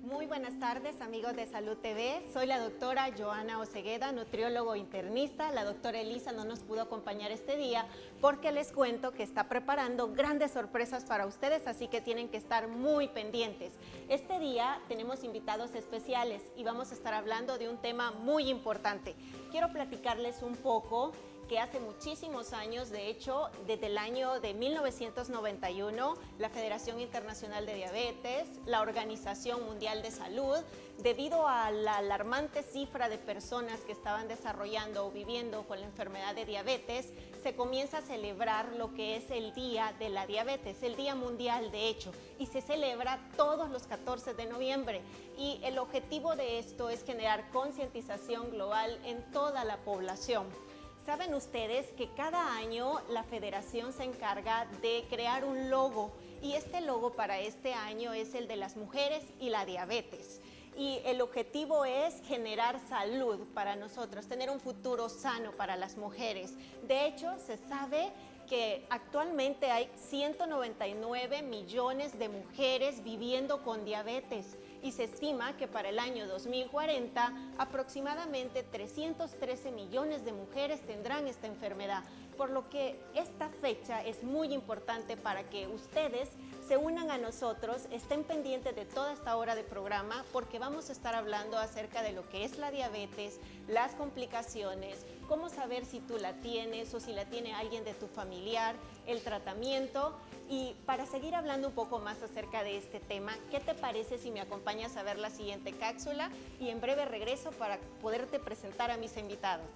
Muy buenas tardes, amigos de Salud TV. Soy la doctora Joana Osegueda, nutriólogo internista. La doctora Elisa no nos pudo acompañar este día porque les cuento que está preparando grandes sorpresas para ustedes, así que tienen que estar muy pendientes. Este día tenemos invitados especiales y vamos a estar hablando de un tema muy importante. Quiero platicarles un poco que hace muchísimos años, de hecho, desde el año de 1991, la Federación Internacional de Diabetes, la Organización Mundial de Salud, debido a la alarmante cifra de personas que estaban desarrollando o viviendo con la enfermedad de diabetes, se comienza a celebrar lo que es el Día de la Diabetes, el Día Mundial de hecho, y se celebra todos los 14 de noviembre. Y el objetivo de esto es generar concientización global en toda la población. ¿Saben ustedes que cada año la federación se encarga de crear un logo? Y este logo para este año es el de las mujeres y la diabetes. Y el objetivo es generar salud para nosotros, tener un futuro sano para las mujeres. De hecho, se sabe que actualmente hay 199 millones de mujeres viviendo con diabetes y se estima que para el año 2040 aproximadamente 313 millones de mujeres tendrán esta enfermedad, por lo que esta fecha es muy importante para que ustedes se unan a nosotros, estén pendientes de toda esta hora de programa porque vamos a estar hablando acerca de lo que es la diabetes, las complicaciones, cómo saber si tú la tienes o si la tiene alguien de tu familiar, el tratamiento. Y para seguir hablando un poco más acerca de este tema, ¿qué te parece si me acompañas a ver la siguiente cápsula? Y en breve regreso para poderte presentar a mis invitados.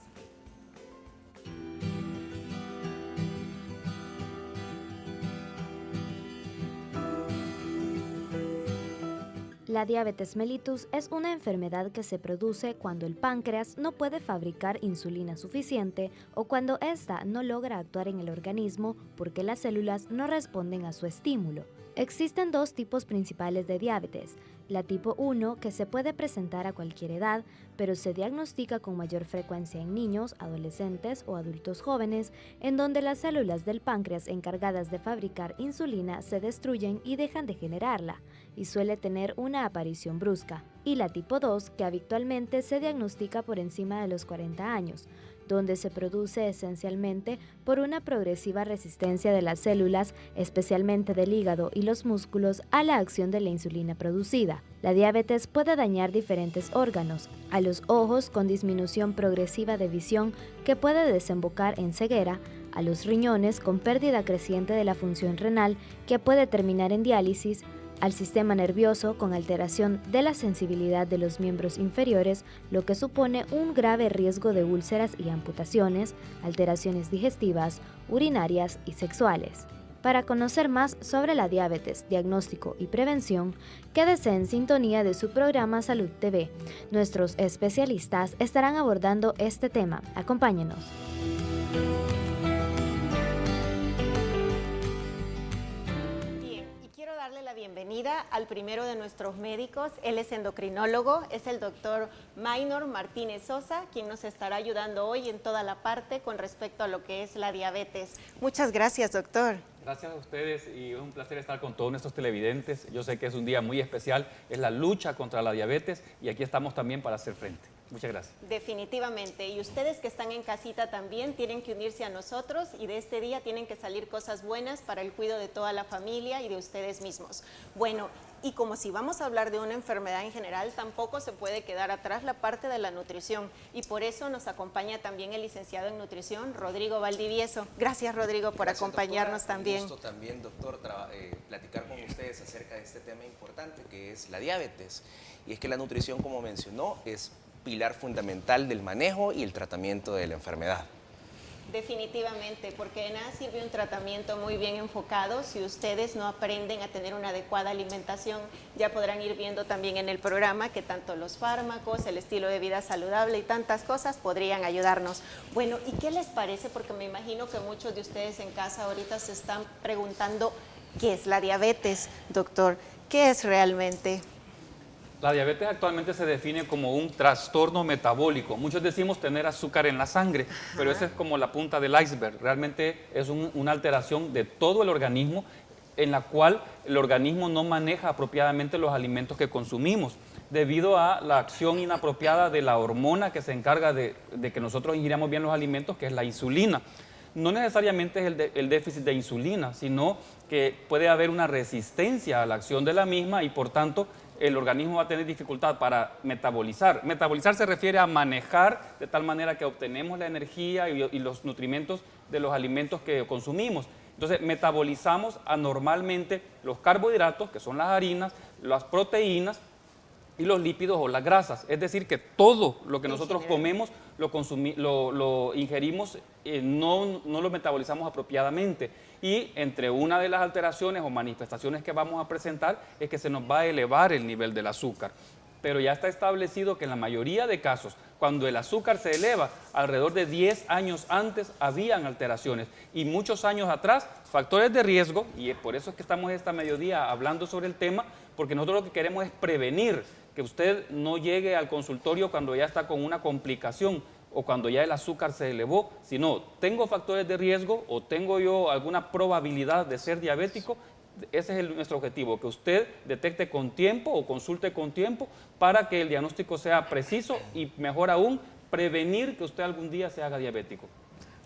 La diabetes mellitus es una enfermedad que se produce cuando el páncreas no puede fabricar insulina suficiente o cuando ésta no logra actuar en el organismo porque las células no responden a su estímulo. Existen dos tipos principales de diabetes, la tipo 1 que se puede presentar a cualquier edad, pero se diagnostica con mayor frecuencia en niños, adolescentes o adultos jóvenes, en donde las células del páncreas encargadas de fabricar insulina se destruyen y dejan de generarla, y suele tener una aparición brusca. Y la tipo 2 que habitualmente se diagnostica por encima de los 40 años, donde se produce esencialmente por una progresiva resistencia de las células, especialmente del hígado y los músculos, a la acción de la insulina producida. La diabetes puede dañar diferentes órganos, a los ojos con disminución progresiva de visión que puede desembocar en ceguera, a los riñones con pérdida creciente de la función renal que puede terminar en diálisis, al sistema nervioso con alteración de la sensibilidad de los miembros inferiores, lo que supone un grave riesgo de úlceras y amputaciones, alteraciones digestivas, urinarias y sexuales. Para conocer más sobre la diabetes, diagnóstico y prevención, quédese en sintonía de su programa Salud TV. Nuestros especialistas estarán abordando este tema. Acompáñenos. Bienvenida al primero de nuestros médicos. Él es endocrinólogo, es el doctor Maynor Martínez Sosa, quien nos estará ayudando hoy en toda la parte con respecto a lo que es la diabetes. Muchas gracias, doctor. Gracias a ustedes y es un placer estar con todos nuestros televidentes. Yo sé que es un día muy especial, es la lucha contra la diabetes y aquí estamos también para hacer frente. Muchas gracias. Definitivamente. Y ustedes que están en casita también tienen que unirse a nosotros y de este día tienen que salir cosas buenas para el cuidado de toda la familia y de ustedes mismos. Bueno, y como si vamos a hablar de una enfermedad en general, tampoco se puede quedar atrás la parte de la nutrición. Y por eso nos acompaña también el licenciado en nutrición, Rodrigo Valdivieso. Gracias, Rodrigo, por acompañarnos, doctora, también. Un gusto también, doctor, platicar con ustedes acerca de este tema importante que es la diabetes. Y es que la nutrición, como mencionó, es pilar fundamental del manejo y el tratamiento de la enfermedad. Definitivamente, porque de nada sirve un tratamiento muy bien enfocado si ustedes no aprenden a tener una adecuada alimentación. Ya podrán ir viendo también en el programa que tanto los fármacos, el estilo de vida saludable y tantas cosas podrían ayudarnos. Bueno, ¿y qué les parece? Porque me imagino que muchos de ustedes en casa ahorita se están preguntando ¿qué es la diabetes, doctor? ¿Qué es realmente? La diabetes actualmente se define como un trastorno metabólico. Muchos decimos tener azúcar en la sangre, pero esa es como la punta del iceberg. Realmente es una alteración de todo el organismo en la cual el organismo no maneja apropiadamente los alimentos que consumimos debido a la acción inapropiada de la hormona que se encarga de que nosotros ingiramos bien los alimentos, que es la insulina. No necesariamente es el déficit de insulina, sino que puede haber una resistencia a la acción de la misma y por tanto el organismo va a tener dificultad para metabolizar. Metabolizar se refiere a manejar de tal manera que obtenemos la energía y los nutrimentos de los alimentos que consumimos. Entonces metabolizamos anormalmente los carbohidratos, que son las harinas, las proteínas y los lípidos o las grasas. Es decir, que todo lo que nosotros comemos lo ingerimos, no lo metabolizamos apropiadamente. Y entre una de las alteraciones o manifestaciones que vamos a presentar es que se nos va a elevar el nivel del azúcar. Pero ya está establecido que en la mayoría de casos, cuando el azúcar se eleva, alrededor de 10 años antes habían alteraciones. Y muchos años atrás, factores de riesgo, y por eso es que estamos esta mediodía hablando sobre el tema, porque nosotros lo que queremos es prevenir que usted no llegue al consultorio cuando ya está con una complicación o cuando ya el azúcar se elevó, sino tengo factores de riesgo o tengo yo alguna probabilidad de ser diabético. Ese es nuestro objetivo, que usted detecte con tiempo o consulte con tiempo para que el diagnóstico sea preciso y mejor aún, prevenir que usted algún día se haga diabético.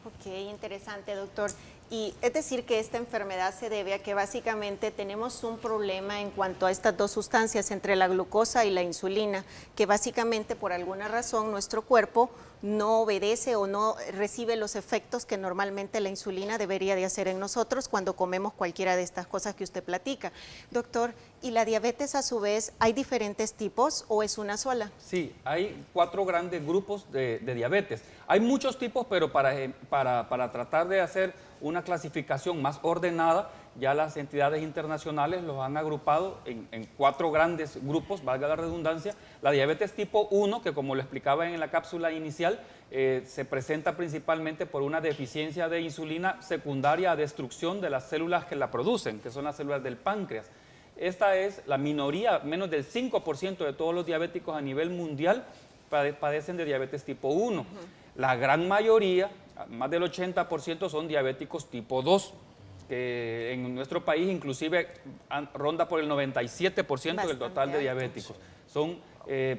Ok, interesante, doctor. Y es decir que esta enfermedad se debe a que básicamente tenemos un problema en cuanto a estas dos sustancias entre la glucosa y la insulina, que básicamente por alguna razón nuestro cuerpo no obedece o no recibe los efectos que normalmente la insulina debería de hacer en nosotros cuando comemos cualquiera de estas cosas que usted platica. Doctor, ¿y la diabetes a su vez hay diferentes tipos o es una sola? Sí, hay 4 grandes grupos de diabetes. Hay muchos tipos, pero para tratar de hacer una clasificación más ordenada, ya las entidades internacionales los han agrupado en 4 grandes grupos, valga la redundancia. La diabetes tipo 1, que como lo explicaba en la cápsula inicial, se presenta principalmente por una deficiencia de insulina secundaria a destrucción de las células que la producen, que son las células del páncreas. Esta es la minoría, menos del 5% de todos los diabéticos a nivel mundial padecen de diabetes tipo 1. La gran mayoría, más del 80%, son diabéticos tipo 2, que en nuestro país inclusive ronda por el 97% del total de diabéticos. Son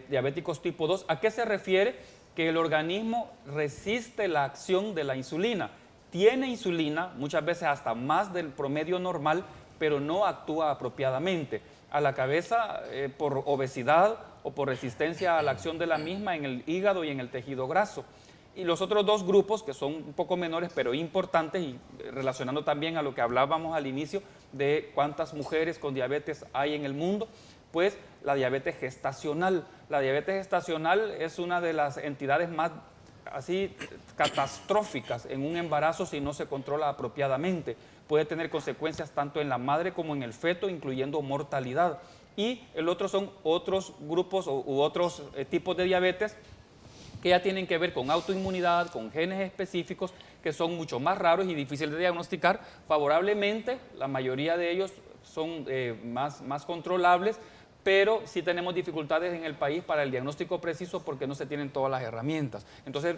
diabéticos tipo 2. ¿A qué se refiere? Que el organismo resiste la acción de la insulina. Tiene insulina, muchas veces hasta más del promedio normal, pero no actúa apropiadamente. A la cabeza por obesidad o por resistencia a la acción de la misma en el hígado y en el tejido graso. Y los otros 2 grupos, que son un poco menores pero importantes, y relacionando también a lo que hablábamos al inicio de cuántas mujeres con diabetes hay en el mundo, pues la diabetes gestacional. La diabetes gestacional es una de las entidades más así catastróficas en un embarazo si no se controla apropiadamente. Puede tener consecuencias tanto en la madre como en el feto, incluyendo mortalidad. Y el otro son otros grupos u otros tipos de diabetes que ya tienen que ver con autoinmunidad, con genes específicos que son mucho más raros y difíciles de diagnosticar. Favorablemente, la mayoría de ellos son más controlables, pero sí tenemos dificultades en el país para el diagnóstico preciso porque no se tienen todas las herramientas. Entonces,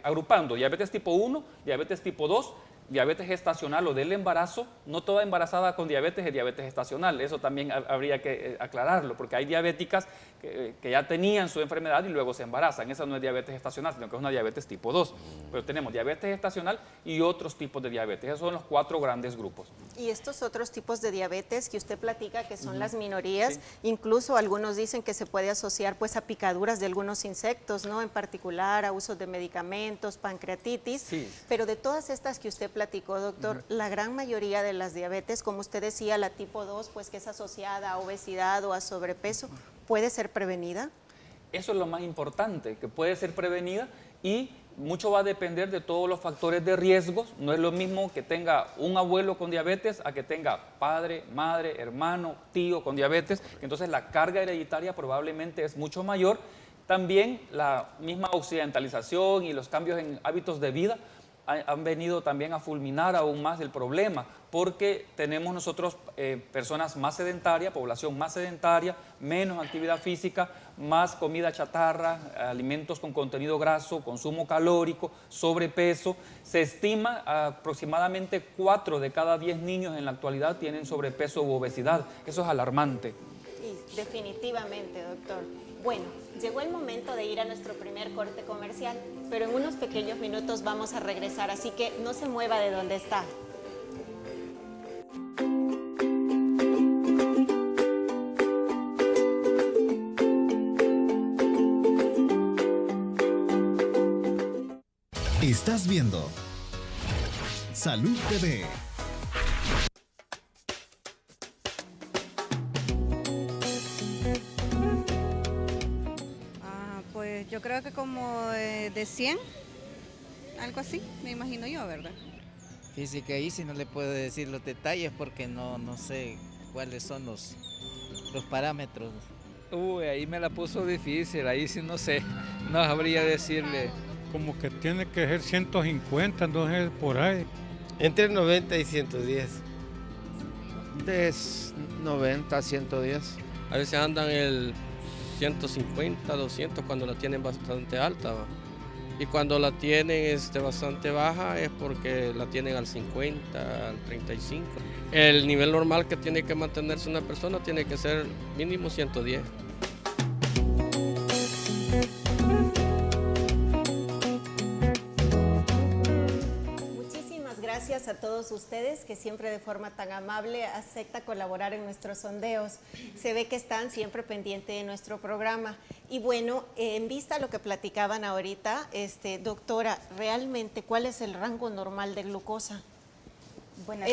agrupando diabetes tipo 1, diabetes tipo 2, diabetes gestacional o del embarazo, no toda embarazada con diabetes es diabetes gestacional, eso también habría que aclararlo, porque hay diabéticas que ya tenían su enfermedad y luego se embarazan. Esa no es diabetes gestacional, sino que es una diabetes tipo 2. Pero tenemos diabetes gestacional y otros tipos de diabetes. Esos son los 4 grandes grupos. Y estos otros tipos de diabetes que usted platica, que son las minorías, sí. Incluso algunos dicen que se puede asociar pues a picaduras de algunos insectos, ¿no? En particular a usos de medicamentos, pancreatitis. Sí. Pero de todas estas que usted platicó, doctor, la gran mayoría de las diabetes, como usted decía, la tipo 2, pues que es asociada a obesidad o a sobrepeso, ¿puede ser prevenida? Eso es lo más importante, que puede ser prevenida y mucho va a depender de todos los factores de riesgos. No es lo mismo que tenga un abuelo con diabetes a que tenga padre, madre, hermano, tío con diabetes. Entonces la carga hereditaria probablemente es mucho mayor. También la misma occidentalización y los cambios en hábitos de vida han venido también a fulminar aún más el problema, porque tenemos nosotros personas más sedentarias, población más sedentaria, menos actividad física, más comida chatarra, alimentos con contenido graso, consumo calórico, sobrepeso. Se estima aproximadamente 4 de cada 10 niños en la actualidad tienen sobrepeso u obesidad. Eso es alarmante. Sí, definitivamente, doctor. Bueno, llegó el momento de ir a nuestro primer corte comercial, pero en unos pequeños minutos vamos a regresar, así que no se mueva de donde está. Estás viendo Salud TV. Pues yo creo que como de 100, algo así, me imagino yo, ¿verdad? Fíjese que ahí sí no le puedo decir los detalles porque no sé cuáles son los parámetros. Ahí me la puso difícil, ahí sí no sé, no sabría decirle. Como que tiene que ser 150, entonces por ahí. Entre 90 y 110. De 90 a 110. A veces andan el 150, 200 cuando la tienen bastante alta, ¿va? Y cuando la tienen bastante baja es porque la tienen al 50, al 35. El nivel normal que tiene que mantenerse una persona tiene que ser mínimo 110. Gracias a todos ustedes que siempre de forma tan amable acepta colaborar en nuestros sondeos. Se ve que están siempre pendientes de nuestro programa. Y bueno, en vista a lo que platicaban ahorita, doctora, realmente, ¿cuál es el rango normal de glucosa? Bueno,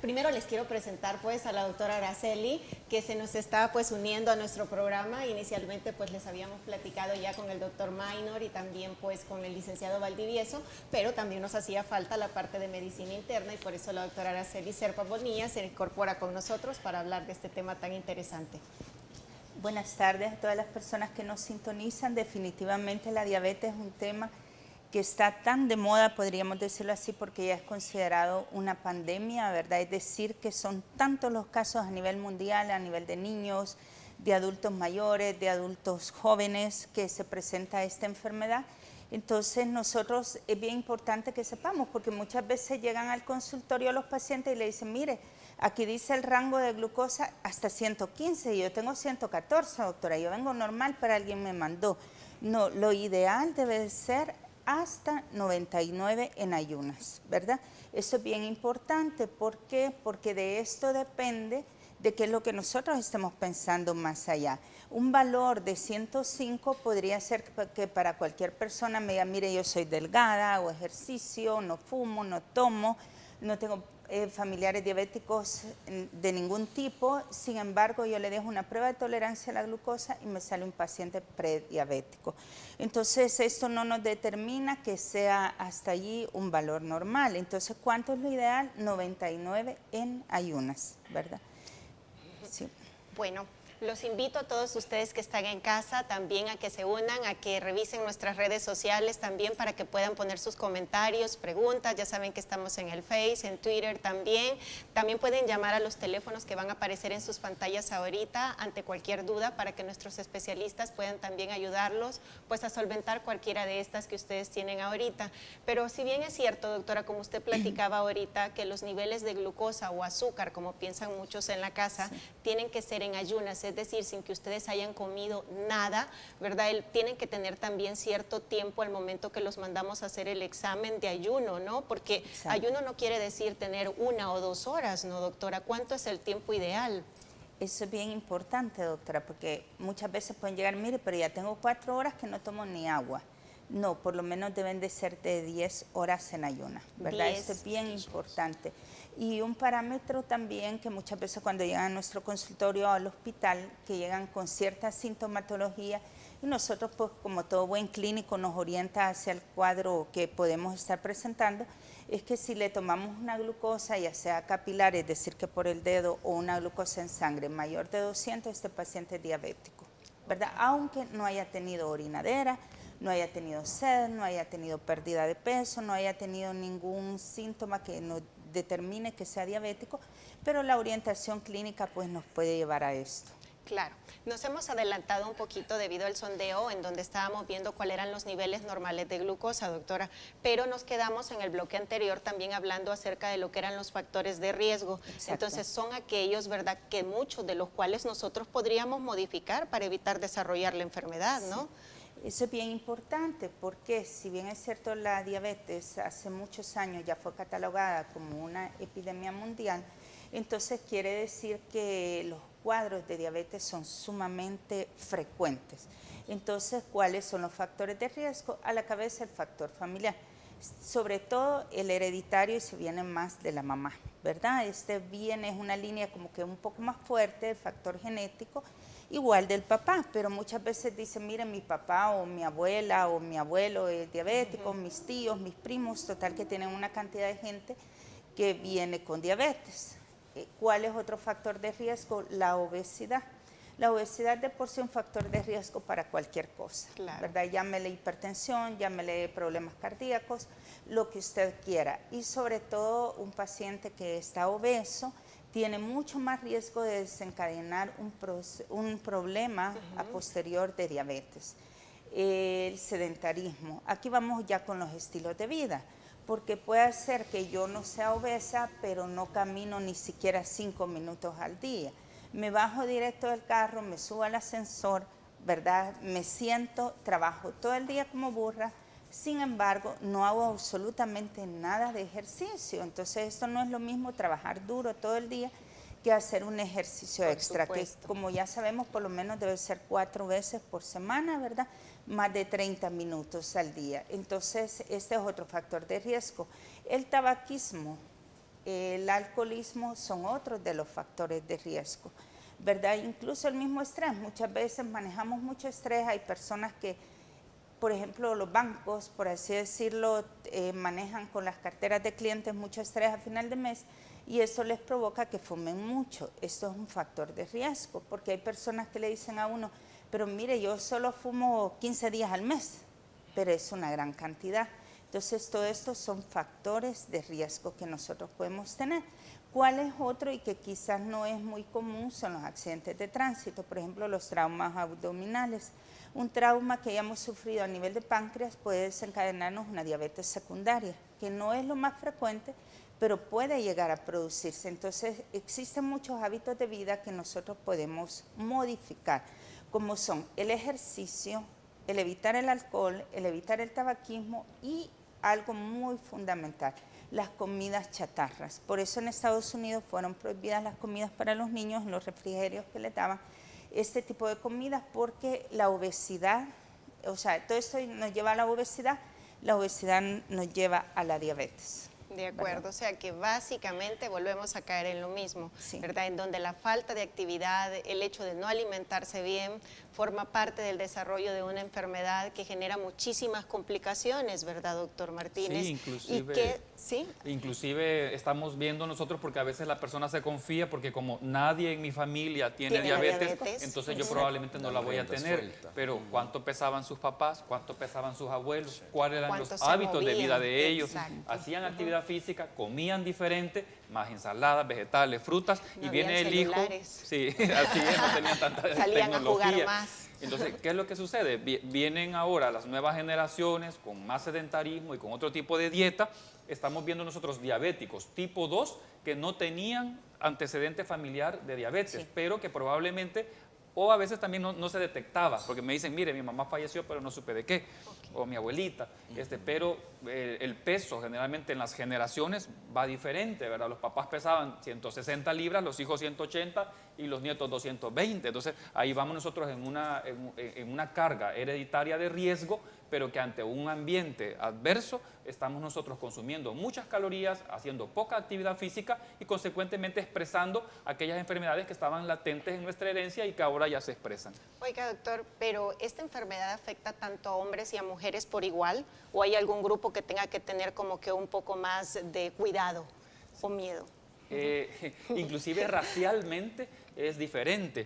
primero les quiero presentar pues a la doctora Araceli, que se nos está pues uniendo a nuestro programa. Inicialmente pues les habíamos platicado ya con el doctor Maynor y también pues con el licenciado Valdivieso, pero también nos hacía falta la parte de medicina interna y por eso la doctora Araceli Serpa Bonilla se incorpora con nosotros para hablar de este tema tan interesante. Buenas tardes a todas las personas que nos sintonizan. Definitivamente la diabetes es un tema que está tan de moda, podríamos decirlo así, porque ya es considerado una pandemia, ¿verdad? Es decir, que son tantos los casos a nivel mundial, a nivel de niños, de adultos mayores, de adultos jóvenes, que se presenta esta enfermedad. Entonces, nosotros es bien importante que sepamos, porque muchas veces llegan al consultorio los pacientes y le dicen, mire, aquí dice el rango de glucosa hasta 115, y yo tengo 114, doctora, yo vengo normal, pero alguien me mandó. No, lo ideal debe ser hasta 99 en ayunas, ¿verdad? Eso es bien importante. ¿Por qué? Porque de esto depende de qué es lo que nosotros estemos pensando más allá. Un valor de 105 podría ser que para cualquier persona me diga, mire, yo soy delgada, hago ejercicio, no fumo, no tomo, no tengo familiares diabéticos de ningún tipo. Sin embargo, yo le dejo una prueba de tolerancia a la glucosa y me sale un paciente prediabético. Entonces, esto no nos determina que sea hasta allí un valor normal. Entonces, ¿cuánto es lo ideal? 99 en ayunas, ¿verdad? Sí. Bueno, los invito a todos ustedes que están en casa también a que se unan, a que revisen nuestras redes sociales también para que puedan poner sus comentarios, preguntas. Ya saben que estamos en el Face, en Twitter también. También pueden llamar a los teléfonos que van a aparecer en sus pantallas ahorita ante cualquier duda para que nuestros especialistas puedan también ayudarlos pues a solventar cualquiera de estas que ustedes tienen ahorita. Pero si bien es cierto, doctora, como usted platicaba ahorita, que los niveles de glucosa o azúcar, como piensan muchos en la casa, sí, tienen que ser en ayunas, es decir, sin que ustedes hayan comido nada, ¿verdad? Tienen que tener también cierto tiempo al momento que los mandamos a hacer el examen de ayuno, ¿no? Porque exacto, ayuno no quiere decir tener 1 o 2 horas, ¿no, doctora? ¿Cuánto es el tiempo ideal? Eso es bien importante, doctora, porque muchas veces pueden llegar, mire, pero ya tengo 4 horas que no tomo ni agua. No, por lo menos deben de ser de 10 horas en ayuna, ¿verdad? Eso es bien importante. Y un parámetro también que muchas veces cuando llegan a nuestro consultorio o al hospital, que llegan con cierta sintomatología, y nosotros pues como todo buen clínico nos orienta hacia el cuadro que podemos estar presentando, es que si le tomamos una glucosa, ya sea capilar, es decir, que por el dedo, o una glucosa en sangre mayor de 200, este paciente es diabético, ¿verdad? Aunque no haya tenido orinadera, no haya tenido sed, no haya tenido pérdida de peso, no haya tenido ningún síntoma que nos determine que sea diabético, pero la orientación clínica pues nos puede llevar a esto. Claro, nos hemos adelantado un poquito debido al sondeo en donde estábamos viendo cuáles eran los niveles normales de glucosa, doctora, pero nos quedamos en el bloque anterior también hablando acerca de lo que eran los factores de riesgo. Exacto. Entonces son aquellos, ¿verdad?, que muchos de los cuales nosotros podríamos modificar para evitar desarrollar la enfermedad, ¿no? Sí. Eso es bien importante porque si bien es cierto la diabetes hace muchos años ya fue catalogada como una epidemia mundial, entonces quiere decir que los cuadros de diabetes son sumamente frecuentes. Entonces, ¿cuáles son los factores de riesgo? A la cabeza el factor familiar, sobre todo el hereditario y se viene más de la mamá, ¿verdad? Este viene, es una línea como que un poco más fuerte, el factor genético, igual del papá, pero muchas veces dicen, miren, mi papá o mi abuela o mi abuelo es diabético, mis tíos, mis primos, total que tienen una cantidad de gente que viene con diabetes. ¿Cuál es otro factor de riesgo? La obesidad. La obesidad de por sí es un factor de riesgo para cualquier cosa, claro, ¿verdad? Llámele hipertensión, llámele problemas cardíacos, lo que usted quiera. Y sobre todo un paciente que está obeso tiene mucho más riesgo de desencadenar un problema a posterior de diabetes. El sedentarismo. Aquí vamos ya con los estilos de vida, porque puede ser que yo no sea obesa, pero no camino ni siquiera 5 minutos al día. Me bajo directo del carro, me subo al ascensor, ¿verdad? Me siento, trabajo todo el día como burra, sin embargo, no hago absolutamente nada de ejercicio. Entonces, esto no es lo mismo trabajar duro todo el día que hacer un ejercicio extra, que como ya sabemos, por lo menos debe ser 4 veces por semana, ¿verdad? Más de 30 minutos al día. Entonces, este es otro factor de riesgo. El tabaquismo, el alcoholismo son otros de los factores de riesgo, ¿verdad? Incluso el mismo estrés. Muchas veces manejamos mucho estrés. Hay personas que, por ejemplo, los bancos, por así decirlo, manejan con las carteras de clientes mucho estrés a final de mes y eso les provoca que fumen mucho. Esto es un factor de riesgo porque hay personas que le dicen a uno, pero mire, yo solo fumo 15 días al mes, pero es una gran cantidad. Entonces, todo esto son factores de riesgo que nosotros podemos tener. ¿Cuál es otro y que quizás no es muy común? Son los accidentes de tránsito, por ejemplo, los traumas abdominales. Un trauma que hayamos sufrido a nivel de páncreas puede desencadenarnos una diabetes secundaria, que no es lo más frecuente, pero puede llegar a producirse. Entonces, existen muchos hábitos de vida que nosotros podemos modificar, como son el ejercicio, el evitar el alcohol, el evitar el tabaquismo y algo muy fundamental, las comidas chatarras. Por eso en Estados Unidos fueron prohibidas las comidas para los niños, los refrigerios que les daban este tipo de comidas, porque la obesidad, o sea, todo esto nos lleva a la obesidad nos lleva a la diabetes. De acuerdo, ¿verdad? O sea que básicamente volvemos a caer en lo mismo, sí, ¿verdad? En donde la falta de actividad, el hecho de no alimentarse bien, forma parte del desarrollo de una enfermedad que genera muchísimas complicaciones, ¿verdad, doctor Martínez? Sí, inclusive estamos viendo nosotros, porque a veces la persona se confía, porque como nadie en mi familia tiene diabetes, entonces yo probablemente no la voy a tener, pero ¿cuánto pesaban sus papás? ¿Cuánto pesaban sus abuelos? ¿Cuáles eran los hábitos de vida de ellos? Hacían actividad física, comían diferente, más ensaladas, vegetales, frutas, no y viene el hijo, sí, así es, no tenían tanta salían tecnología. A jugar más. Entonces, ¿qué es lo que sucede? Vienen ahora las nuevas generaciones con más sedentarismo y con otro tipo de dieta. Estamos viendo nosotros diabéticos tipo 2 que no tenían antecedente familiar de diabetes, pero que probablemente, o a veces también no se detectaba, porque me dicen, mire, mi mamá falleció, pero no supe de qué, o mi abuelita, pero el peso generalmente en las generaciones va diferente, ¿verdad? Los papás pesaban 160 libras, los hijos 180 y los nietos 220, entonces ahí vamos nosotros en una carga hereditaria de riesgo, pero que ante un ambiente adverso estamos nosotros consumiendo muchas calorías, haciendo poca actividad física y consecuentemente expresando aquellas enfermedades que estaban latentes en nuestra herencia y que ahora ya se expresan. Oiga, doctor, pero ¿esta enfermedad afecta tanto a hombres y a mujeres por igual? ¿O hay algún grupo que tenga que tener como que un poco más de cuidado o miedo? Inclusive racialmente es diferente.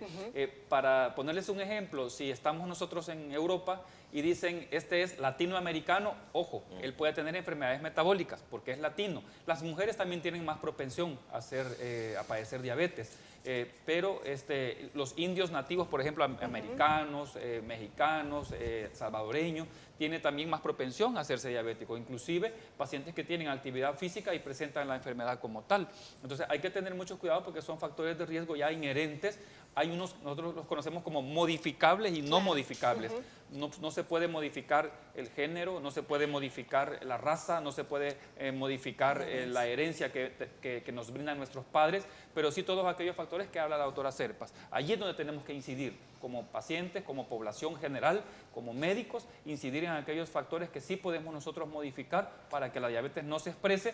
Para ponerles un ejemplo, si estamos nosotros en Europa y dicen, este es latinoamericano, ojo, él puede tener enfermedades metabólicas porque es latino. Las mujeres también tienen más propensión a padecer diabetes, pero los indios nativos, por ejemplo, americanos, mexicanos, salvadoreños, tienen también más propensión a hacerse diabético, inclusive pacientes que tienen actividad física y presentan la enfermedad como tal. Entonces hay que tener mucho cuidado porque son factores de riesgo ya inherentes. Hay unos, nosotros los conocemos como modificables y no modificables. No se puede modificar el género, no se puede modificar la raza, no se puede modificar la herencia que nos brindan nuestros padres, pero sí todos aquellos factores que habla la doctora Serpas. Allí es donde tenemos que incidir, como pacientes, como población general, como médicos, incidir en aquellos factores que sí podemos nosotros modificar para que la diabetes no se exprese.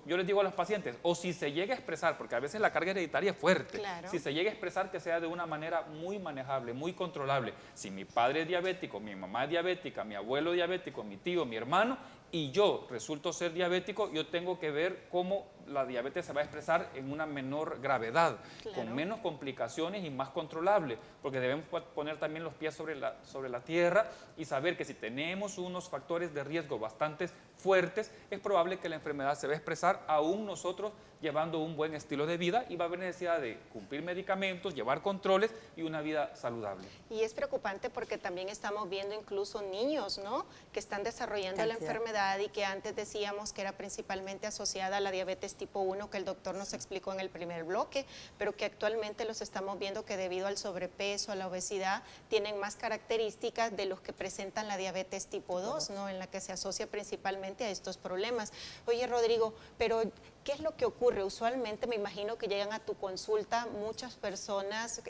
Yo les digo a los pacientes, o si se llega a expresar, porque a veces la carga hereditaria es fuerte, si se llega a expresar, que sea de una manera muy manejable, muy controlable. Si mi padre es diabético, mi mamá es diabética, mi abuelo es diabético, mi tío, mi hermano, y yo resulto ser diabético, yo tengo que ver cómo la diabetes se va a expresar en una menor gravedad, con menos complicaciones y más controlable, porque debemos poner también los pies sobre la tierra y saber que si tenemos unos factores de riesgo bastante fuertes, es probable que la enfermedad se va a expresar aún nosotros llevando un buen estilo de vida, y va a haber necesidad de cumplir medicamentos, llevar controles y una vida saludable. Y es preocupante porque también estamos viendo incluso niños, ¿no?, que están desarrollando la enfermedad y que antes decíamos que era principalmente asociada a la diabetes tipo 1, que el doctor nos explicó en el primer bloque, pero que actualmente los estamos viendo que debido al sobrepeso, a la obesidad, tienen más características de los que presentan la diabetes tipo 2, ¿no?, en la que se asocia principalmente a estos problemas. Oye, Rodrigo, pero ¿qué es lo que ocurre? Usualmente me imagino que llegan a tu consulta muchas personas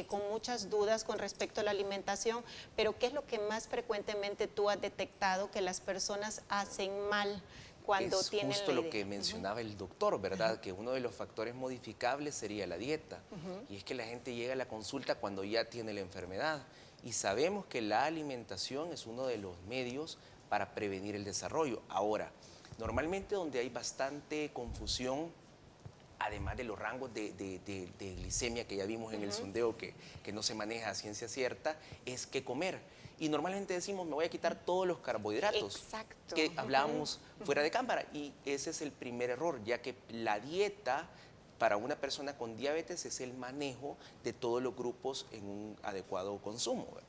con muchas dudas con respecto a la alimentación, pero ¿qué es lo que más frecuentemente tú has detectado que las personas hacen mal cuando tienen la idea? Es justo lo que mencionaba el doctor, ¿verdad? Que uno de los factores modificables sería la dieta. Y es que la gente llega a la consulta cuando ya tiene la enfermedad. Y sabemos que la alimentación es uno de los medios para prevenir el desarrollo. Ahora, normalmente donde hay bastante confusión, además de los rangos de glicemia que ya vimos en el sondeo que no se maneja a ciencia cierta, es qué comer. Y normalmente decimos, me voy a quitar todos los carbohidratos que hablábamos fuera de cámara. Y ese es el primer error, ya que la dieta para una persona con diabetes es el manejo de todos los grupos en un adecuado consumo, ¿verdad?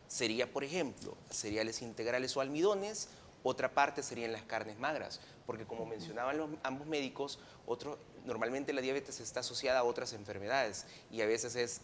Sería, por ejemplo, cereales integrales o almidones. Otra parte serían las carnes magras, porque como mencionaban ambos médicos, normalmente la diabetes está asociada a otras enfermedades y a veces es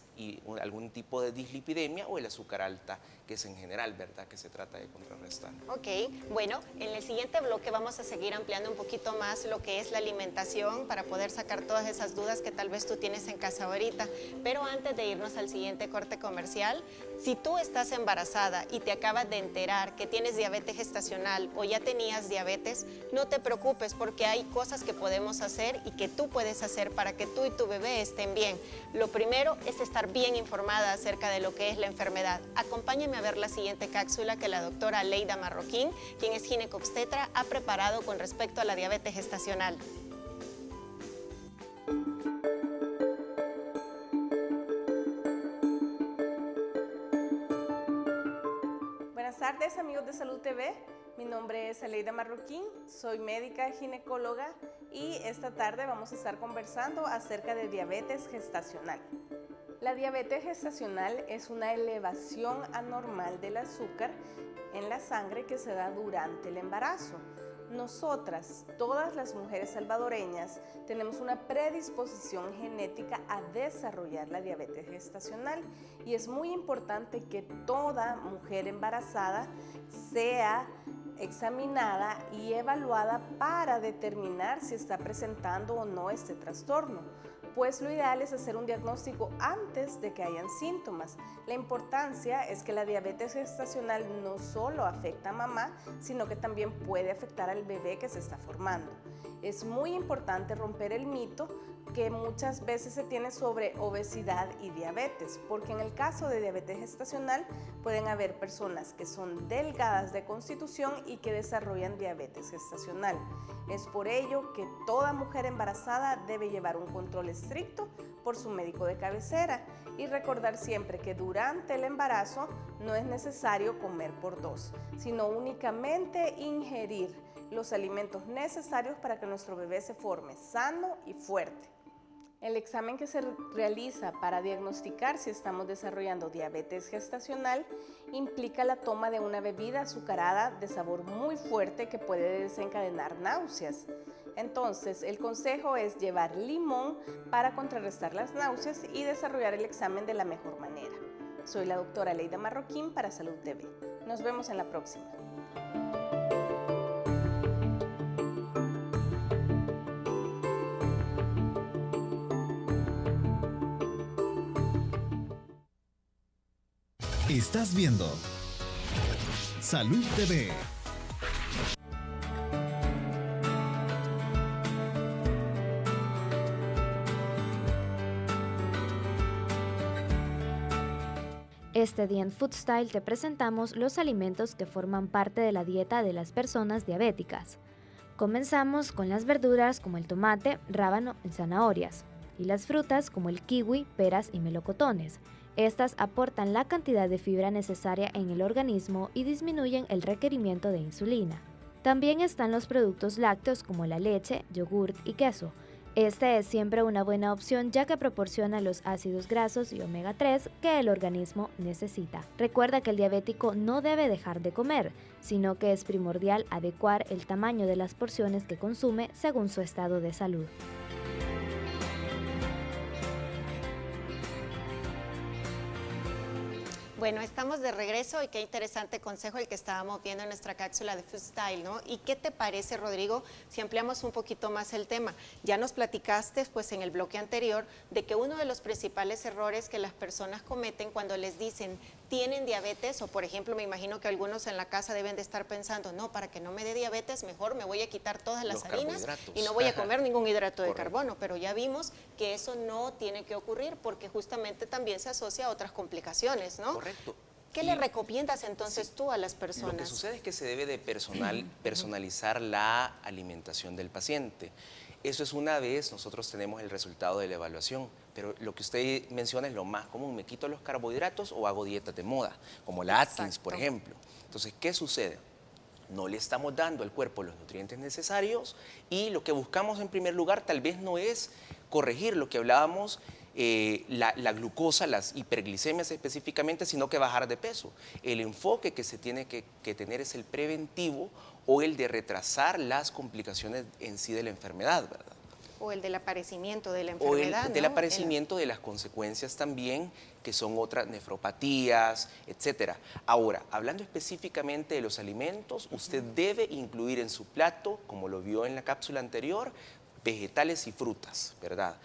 algún tipo de dislipidemia o el azúcar alta, que es en general, ¿verdad?, que se trata de contrarrestar. Ok, bueno, en el siguiente bloque vamos a seguir ampliando un poquito más lo que es la alimentación para poder sacar todas esas dudas que tal vez tú tienes en casa ahorita. Pero antes de irnos al siguiente corte comercial, si tú estás embarazada y te acabas de enterar que tienes diabetes gestacional o ya tenías diabetes, no te preocupes porque hay cosas que podemos hacer y que tú puedes hacer para que tú y tu bebé estén bien. Lo primero es estar bien informada acerca de lo que es la enfermedad. Acompáñame a ver la siguiente cápsula que la doctora Leida Marroquín, quien es ginecobstetra, ha preparado con respecto a la diabetes gestacional. Buenas tardes, amigos de Salud TV. Mi nombre es Leida Marroquín, soy médica ginecóloga y esta tarde vamos a estar conversando acerca de diabetes gestacional. La diabetes gestacional es una elevación anormal del azúcar en la sangre que se da durante el embarazo. Nosotras, todas las mujeres salvadoreñas, tenemos una predisposición genética a desarrollar la diabetes gestacional y es muy importante que toda mujer embarazada sea examinada y evaluada para determinar si está presentando o no este trastorno, pues lo ideal es hacer un diagnóstico antes de que hayan síntomas. La importancia es que la diabetes gestacional no solo afecta a mamá, sino que también puede afectar al bebé que se está formando. Es muy importante romper el mito que muchas veces se tiene sobre obesidad y diabetes, porque en el caso de diabetes gestacional pueden haber personas que son delgadas de constitución y que desarrollan diabetes gestacional. Es por ello que toda mujer embarazada debe llevar un control estricto estricto por su médico de cabecera. Y recordar siempre que durante el embarazo no es necesario comer por dos, sino únicamente ingerir los alimentos necesarios para que nuestro bebé se forme sano y fuerte. El examen que se realiza para diagnosticar si estamos desarrollando diabetes gestacional implica la toma de una bebida azucarada de sabor muy fuerte que puede desencadenar náuseas. Entonces, el consejo es llevar limón para contrarrestar las náuseas y desarrollar el examen de la mejor manera. Soy la doctora Leida Marroquín para Salud TV. Nos vemos en la próxima. Estás viendo Salud TV. Este día en Food Style te presentamos los alimentos que forman parte de la dieta de las personas diabéticas. Comenzamos con las verduras como el tomate, rábano y zanahorias, y las frutas como el kiwi, peras y melocotones. Estas aportan la cantidad de fibra necesaria en el organismo y disminuyen el requerimiento de insulina. También están los productos lácteos como la leche, yogurt y queso. Este es siempre una buena opción ya que proporciona los ácidos grasos y omega 3 que el organismo necesita. Recuerda que el diabético no debe dejar de comer, sino que es primordial adecuar el tamaño de las porciones que consume según su estado de salud. Bueno, estamos de regreso y qué interesante consejo el que estábamos viendo en nuestra cápsula de Food Style, ¿no? ¿Y qué te parece, Rodrigo, si ampliamos un poquito más el tema? Ya nos platicaste, pues, en el bloque anterior, de que uno de los principales errores que las personas cometen cuando les dicen tienen diabetes, o por ejemplo, me imagino que algunos en la casa deben de estar pensando, no, para que no me dé diabetes, mejor me voy a quitar todas las harinas y no voy a comer ningún hidrato de carbono, pero ya vimos que eso no tiene que ocurrir porque justamente también se asocia a otras complicaciones, ¿no? Correcto. ¿Qué le recomiendas entonces tú a las personas? Lo que sucede es que se debe de personalizar la alimentación del paciente. Eso es una vez nosotros tenemos el resultado de la evaluación, pero lo que usted menciona es lo más común, me quito los carbohidratos o hago dietas de moda, como la Atkins, por ejemplo. Entonces, ¿qué sucede? No le estamos dando al cuerpo los nutrientes necesarios y lo que buscamos en primer lugar tal vez no es corregir lo que hablábamos, la glucosa, las hiperglicemias específicamente, sino que bajar de peso. El enfoque que se tiene que tener es el preventivo o el de retrasar las complicaciones en sí de la enfermedad, ¿verdad? O el del aparecimiento de la enfermedad, o el del aparecimiento de las consecuencias también, que son otras nefropatías, etcétera. Ahora, hablando específicamente de los alimentos, usted debe incluir en su plato, como lo vio en la cápsula anterior, vegetales y frutas, ¿verdad?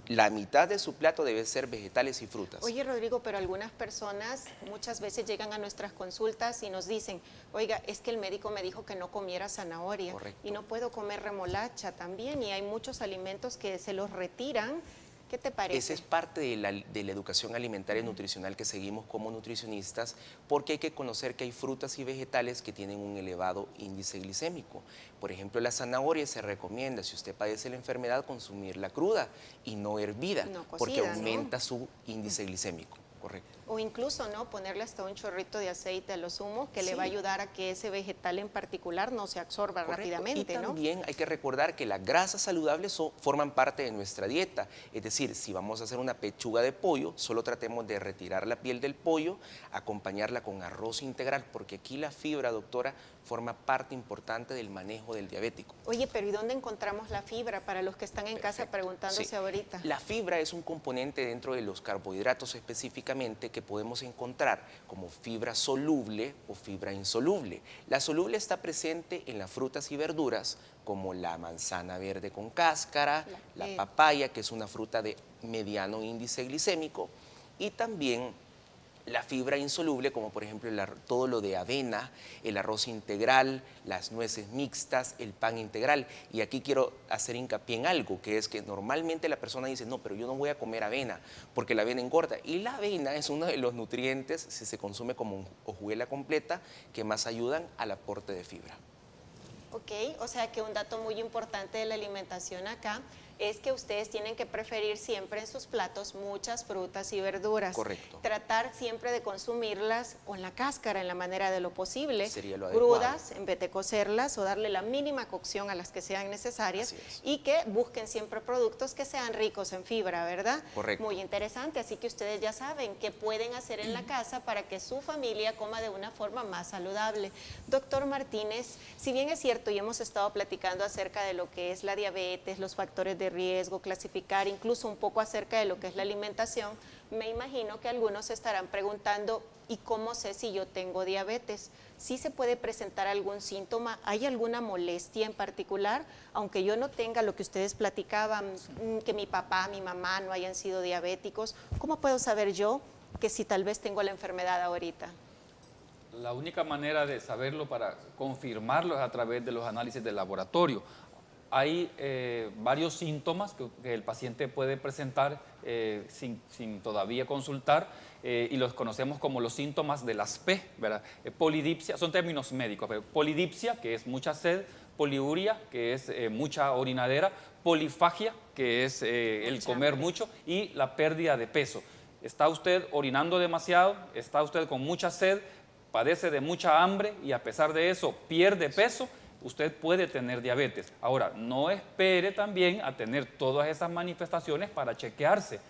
La mitad de su plato debe ser vegetales y frutas. Oye, Rodrigo, pero algunas personas muchas veces llegan a nuestras consultas y nos dicen, oiga, es que el médico me dijo que no comiera zanahoria. Correcto. Y no puedo comer remolacha también, y hay muchos alimentos que se los retiran. ¿Qué te parece? Esa es parte de la educación alimentaria y nutricional que seguimos como nutricionistas, porque hay que conocer que hay frutas y vegetales que tienen un elevado índice glicémico. Por ejemplo, la zanahoria se recomienda, si usted padece la enfermedad, consumirla cruda y no hervida, no cocida, porque aumenta su índice glicémico. Correcto. O incluso, ¿no?, ponerle hasta un chorrito de aceite a los zumos que le va a ayudar a que ese vegetal en particular no se absorba rápidamente, y también hay que recordar que las grasas saludables forman parte de nuestra dieta. Es decir, si vamos a hacer una pechuga de pollo, solo tratemos de retirar la piel del pollo, acompañarla con arroz integral, porque aquí la fibra, doctora, forma parte importante del manejo del diabético. Oye, pero ¿y dónde encontramos la fibra para los que están en casa preguntándose ahorita? La fibra es un componente dentro de los carbohidratos específicamente que podemos encontrar como fibra soluble o fibra insoluble. La soluble está presente en las frutas y verduras como la manzana verde con cáscara, la papaya, que es una fruta de mediano índice glicémico, y también la fibra insoluble, como por ejemplo todo lo de avena, el arroz integral, las nueces mixtas, el pan integral. Y aquí quiero hacer hincapié en algo, que es que normalmente la persona dice, no, pero yo no voy a comer avena, porque la avena engorda. Y la avena es uno de los nutrientes, si se consume como hojuela completa, que más ayudan al aporte de fibra. Ok, o sea que un dato muy importante de la alimentación acá es que ustedes tienen que preferir siempre en sus platos muchas frutas y verduras. Correcto. Tratar siempre de consumirlas con la cáscara en la manera de lo posible, Sería lo adecuado. crudas, en vez de cocerlas o darle la mínima cocción a las que sean necesarias, y que busquen siempre productos que sean ricos en fibra, ¿verdad? Correcto. Muy interesante, así que ustedes ya saben qué pueden hacer en la casa para que su familia coma de una forma más saludable. Doctor Martínez, si bien es cierto y hemos estado platicando acerca de lo que es la diabetes, los factores de riesgo, clasificar incluso un poco acerca de lo que es la alimentación, me imagino que algunos se estarán preguntando, ¿y cómo sé si yo tengo diabetes? ¿Sí se puede presentar algún síntoma? ¿Hay alguna molestia en particular? Aunque yo no tenga lo que ustedes platicaban, que mi papá, mi mamá no hayan sido diabéticos, ¿cómo puedo saber yo que si tal vez tengo la enfermedad ahorita? La única manera de saberlo para confirmarlo es a través de los análisis de laboratorio. Hay varios síntomas que el paciente puede presentar sin todavía consultar y los conocemos como los síntomas de las P, ¿verdad? Polidipsia, son términos médicos, pero polidipsia, que es mucha sed, poliuria, que es mucha orinadera, polifagia, que es el comer mucho, y la pérdida de peso. ¿Está usted orinando demasiado? ¿Está usted con mucha sed? ¿Padece de mucha hambre y a pesar de eso pierde peso? Usted puede tener diabetes. Ahora, no espere también a tener todas esas manifestaciones para chequearse.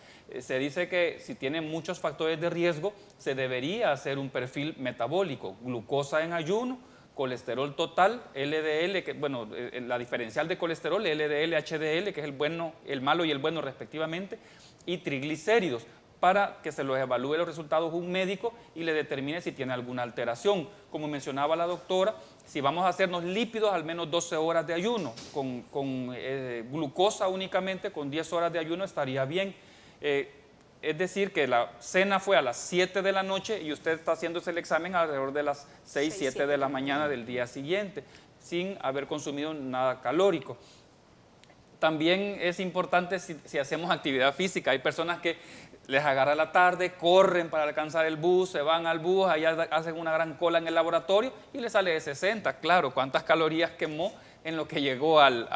Se dice que si tiene muchos factores de riesgo, se debería hacer un perfil metabólico, glucosa en ayuno, colesterol total, LDL, que, bueno, la diferencial de colesterol, LDL, HDL, que es el malo y el bueno respectivamente, y triglicéridos, para que se los evalúe los resultados un médico y le determine si tiene alguna alteración. Como mencionaba la doctora, si vamos a hacernos lípidos, al menos 12 horas de ayuno, con glucosa únicamente, con 10 horas de ayuno estaría bien. Es decir, que la cena fue a las 7 de la noche y usted está haciéndose el examen alrededor de las 6, 7 de la mañana del día siguiente, sin haber consumido nada calórico. También es importante si hacemos actividad física. Hay personas que les agarra la tarde, corren para alcanzar el bus, se van al bus, allá hacen una gran cola en el laboratorio y les sale de 60. Claro, ¿cuántas calorías quemó en lo que llegó al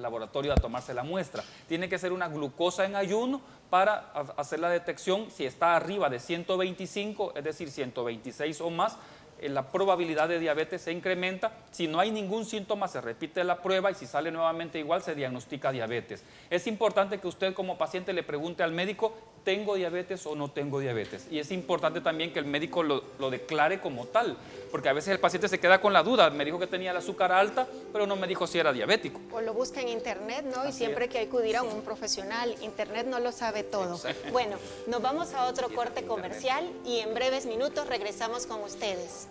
laboratorio a tomarse la muestra? Tiene que ser una glucosa en ayuno para hacer la detección. Si está arriba de 125, es decir, 126 o más, la probabilidad de diabetes se incrementa. Si no hay ningún síntoma, se repite la prueba y si sale nuevamente igual, se diagnostica diabetes. Es importante que usted como paciente le pregunte al médico, ¿tengo diabetes o no tengo diabetes? Y es importante también que el médico lo declare como tal, porque a veces el paciente se queda con la duda, me dijo que tenía el azúcar alta, pero no me dijo si era diabético. O lo busca en internet, ¿no? Y siempre hay que acudir a un profesional, internet no lo sabe todo. Bueno, nos vamos a otro corte comercial y en breves minutos regresamos con ustedes.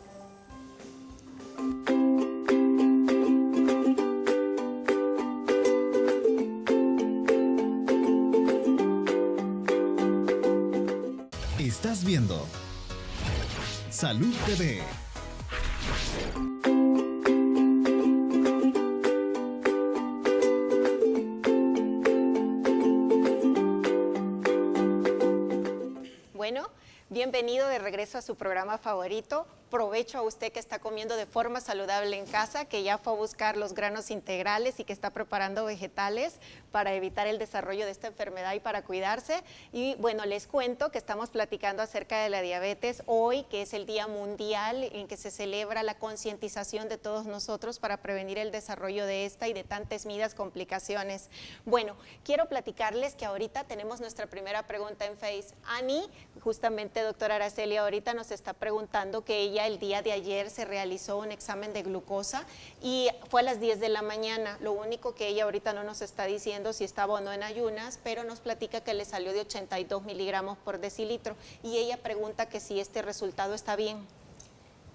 Estás viendo Salud TV. Bueno, bienvenido de regreso a su programa favorito. Provecho a usted que está comiendo de forma saludable en casa, que ya fue a buscar los granos integrales y que está preparando vegetales para evitar el desarrollo de esta enfermedad y para cuidarse. Y bueno, les cuento que estamos platicando acerca de la diabetes hoy, que es el Día Mundial en que se celebra la concientización de todos nosotros para prevenir el desarrollo de esta y de tantas temidas complicaciones. Bueno, quiero platicarles que ahorita tenemos nuestra primera pregunta en Face. Ani, justamente doctora Araceli, ahorita nos está preguntando que ella el día de ayer se realizó un examen de glucosa y fue a las 10 de la mañana. Lo único que ella ahorita no nos está diciendo si estaba o no en ayunas, pero nos platica que le salió de 82 miligramos por decilitro y ella pregunta que si este resultado está bien.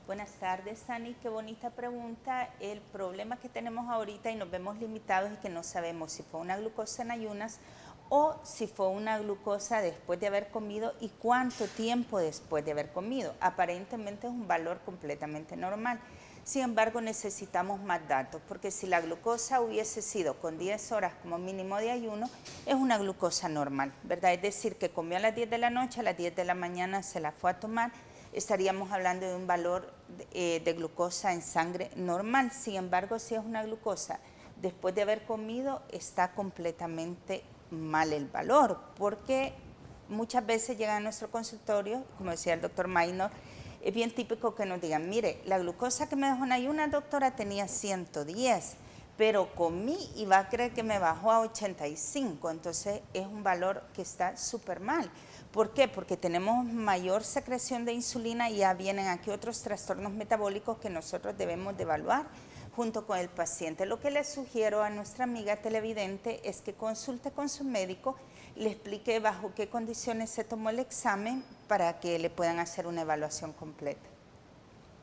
Buenas tardes, Sani, qué bonita pregunta. El problema que tenemos ahorita y nos vemos limitados es que no sabemos si fue una glucosa en ayunas o si fue una glucosa después de haber comido y cuánto tiempo después de haber comido. Aparentemente es un valor completamente normal. Sin embargo, necesitamos más datos, porque si la glucosa hubiese sido con 10 horas como mínimo de ayuno, es una glucosa normal, ¿verdad? Es decir, que comió a las 10 de la noche, a las 10 de la mañana se la fue a tomar, estaríamos hablando de un valor de glucosa en sangre normal. Sin embargo, si es una glucosa después de haber comido está completamente mal el valor, porque muchas veces llegan a nuestro consultorio, como decía el doctor Maynor, es bien típico que nos digan, mire, la glucosa que me dejó en ayunas, doctora, tenía 110, pero comí y va a creer que me bajó a 85, entonces es un valor que está súper mal. ¿Por qué? Porque tenemos mayor secreción de insulina y ya vienen aquí otros trastornos metabólicos que nosotros debemos de evaluar junto con el paciente. Lo que le sugiero a nuestra amiga televidente es que consulte con su médico, le explique bajo qué condiciones se tomó el examen para que le puedan hacer una evaluación completa.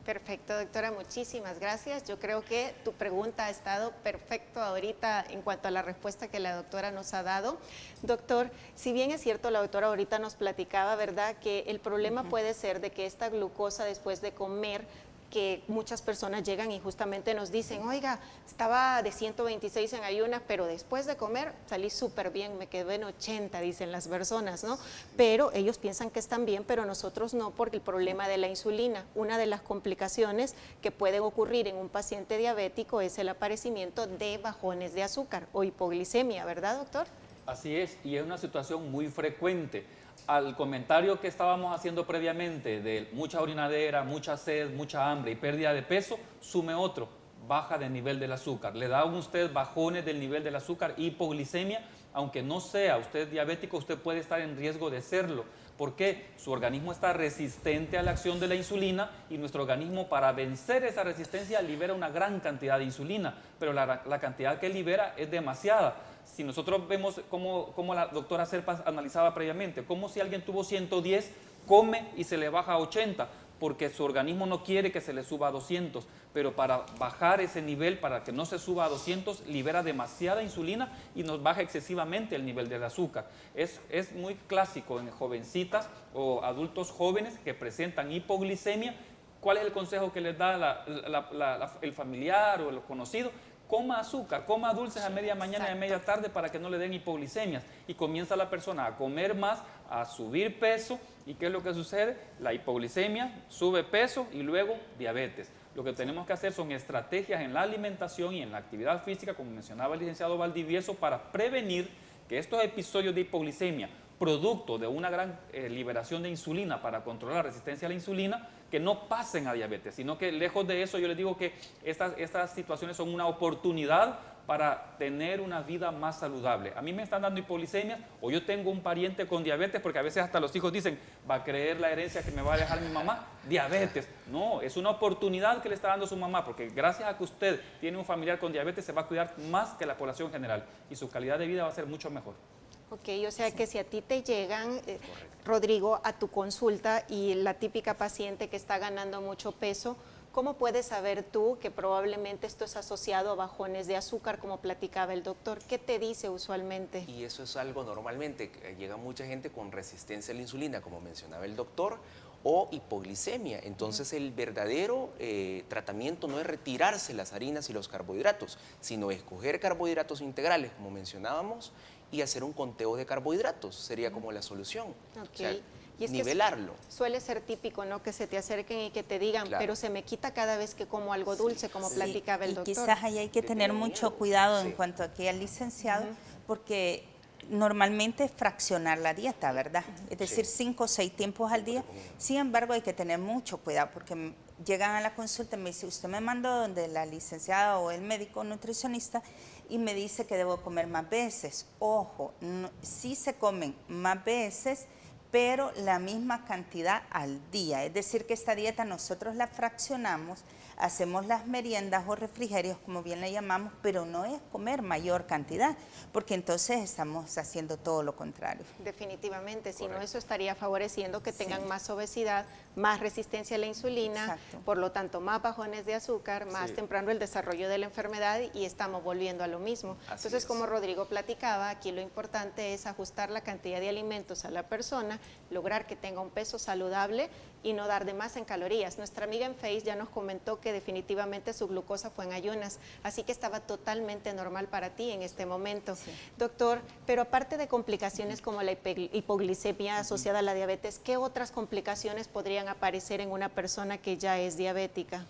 Perfecto, doctora, muchísimas gracias. Yo creo que tu pregunta ha estado perfecto ahorita en cuanto a la respuesta que la doctora nos ha dado. Doctor, si bien es cierto, la doctora ahorita nos platicaba, ¿verdad?, que el problema puede ser de que esta glucosa después de comer, que muchas personas llegan y justamente nos dicen, oiga, estaba de 126 en ayunas, pero después de comer salí súper bien, me quedé en 80, dicen las personas, ¿no? Pero ellos piensan que están bien, pero nosotros no, porque el problema de la insulina, una de las complicaciones que pueden ocurrir en un paciente diabético es el aparecimiento de bajones de azúcar o hipoglicemia, ¿verdad, doctor? Así es, y es una situación muy frecuente. Al comentario que estábamos haciendo previamente de mucha orinadera, mucha sed, mucha hambre y pérdida de peso, sume otro, baja de nivel del azúcar. Le da a usted bajones del nivel del azúcar, hipoglicemia, aunque no sea usted diabético, usted puede estar en riesgo de serlo. ¿Por qué? Su organismo está resistente a la acción de la insulina y nuestro organismo, para vencer esa resistencia, libera una gran cantidad de insulina, pero la cantidad que libera es demasiada. Si nosotros vemos como la doctora Serpa analizaba previamente, como si alguien tuvo 110, come y se le baja a 80, porque su organismo no quiere que se le suba a 200, pero para bajar ese nivel, para que no se suba a 200, libera demasiada insulina y nos baja excesivamente el nivel del azúcar. Es muy clásico en jovencitas o adultos jóvenes que presentan hipoglicemia. ¿Cuál es el consejo que les da el familiar o el conocido? Coma azúcar, coma dulces a media mañana y a media tarde para que no le den hipoglicemias. Y comienza la persona a comer más, a subir peso. ¿Y qué es lo que sucede? La hipoglicemia, sube peso y luego diabetes. Lo que tenemos que hacer son estrategias en la alimentación y en la actividad física, como mencionaba el licenciado Valdivieso, para prevenir que estos episodios de hipoglicemia, producto de una gran liberación de insulina para controlar la resistencia a la insulina, que no pasen a diabetes, sino que lejos de eso yo les digo que estas situaciones son una oportunidad para tener una vida más saludable. A mí me están dando hipoglicemias o yo tengo un pariente con diabetes, porque a veces hasta los hijos dicen, ¿va a creer la herencia que me va a dejar mi mamá? Diabetes. No, es una oportunidad que le está dando su mamá, porque gracias a que usted tiene un familiar con diabetes se va a cuidar más que la población general y su calidad de vida va a ser mucho mejor. Ok, o sea que si a ti te llegan, Rodrigo, a tu consulta y la típica paciente que está ganando mucho peso, ¿cómo puedes saber tú que probablemente esto es asociado a bajones de azúcar, como platicaba el doctor? ¿Qué te dice usualmente? Y eso es algo normalmente, llega mucha gente con resistencia a la insulina, como mencionaba el doctor, o hipoglicemia. Entonces el verdadero tratamiento no es retirarse las harinas y los carbohidratos, sino escoger carbohidratos integrales, como mencionábamos, y hacer un conteo de carbohidratos, sería como la solución. Okay. O sea, y es nivelarlo. Que suele ser típico, ¿no?, que se te acerquen y que te digan, claro, pero se me quita cada vez que como algo dulce, como platicaba el doctor. Y quizás ahí hay que tener mucho cuidado en cuanto aquí al licenciado, porque normalmente es fraccionar la dieta, ¿verdad? Es decir, 5 o 6 tiempos al día. Sin embargo, hay que tener mucho cuidado, porque llegan a la consulta y me dice, usted me mandó donde la licenciada o el médico nutricionista y me dice que debo comer más veces. Ojo, no, sí se comen más veces, pero la misma cantidad al día. Es decir, que esta dieta nosotros la fraccionamos, hacemos las meriendas o refrigerios, como bien le llamamos, pero no es comer mayor cantidad, porque entonces estamos haciendo todo lo contrario. Definitivamente, si no, eso estaría favoreciendo que tengan más obesidad, más resistencia a la insulina, por lo tanto más bajones de azúcar, más temprano el desarrollo de la enfermedad y estamos volviendo a lo mismo. Entonces, como Rodrigo platicaba, aquí lo importante es ajustar la cantidad de alimentos a la persona, lograr que tenga un peso saludable y no dar de más en calorías. Nuestra amiga en Face ya nos comentó que definitivamente su glucosa fue en ayunas, así que estaba totalmente normal para ti en este momento. Doctor, pero aparte de complicaciones como la hipoglicemia asociada a la diabetes, ¿qué otras complicaciones podrían aparecer en una persona que ya es diabética?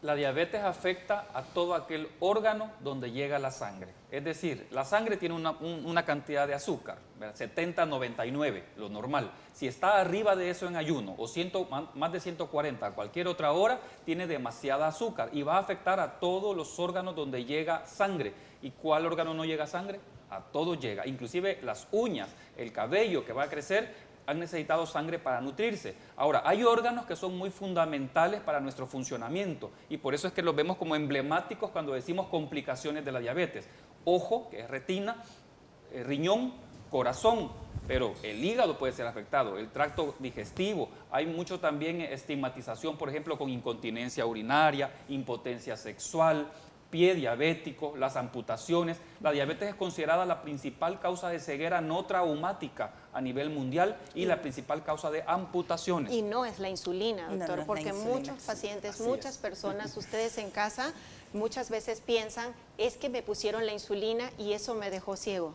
La diabetes afecta a todo aquel órgano donde llega la sangre. Es decir, la sangre tiene una cantidad de azúcar, 70-99, lo normal. Si está arriba de eso en ayuno o más de 140 a cualquier otra hora, tiene demasiada azúcar y va a afectar a todos los órganos donde llega sangre. ¿Y cuál órgano no llega sangre? A todo llega, inclusive las uñas, el cabello que va a crecer, han necesitado sangre para nutrirse. Ahora, hay órganos que son muy fundamentales para nuestro funcionamiento y por eso es que los vemos como emblemáticos cuando decimos complicaciones de la diabetes. Ojo, que es retina, riñón, corazón, pero el hígado puede ser afectado, el tracto digestivo. Hay mucho también estigmatización, por ejemplo, con incontinencia urinaria, impotencia sexual, pie diabético, las amputaciones. La diabetes es considerada la principal causa de ceguera no traumática a nivel mundial y la principal causa de amputaciones. Y no es la insulina, doctor, no es porque la insulina, muchos pacientes, Así muchas es. personas, ustedes en casa, muchas veces piensan, es que me pusieron la insulina y eso me dejó ciego.